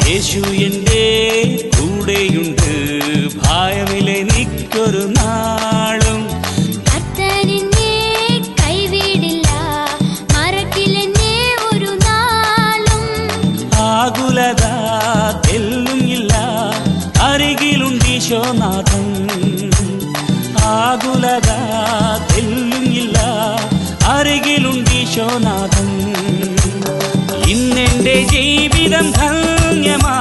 യേശു എൻ്റെ കൂടെയുണ്ട്, ഭയമില്ലെനിക്കൊരു നാളും. കർത്തനെന്നെ കൈവിടില്ല, മറക്കില്ലെന്നെ ഒരു നാളും. ആകുലത തെല്ലും ഇല്ല, അരികിലുണ്ട് ഈശോനാഥൻ. ആകുലത തെല്ലും ഇല്ല, അരികിലുണ്ട് ഈശോനാഥൻ. ഇന്നെൻ്റെ ജീവിതം ധന്യമായി.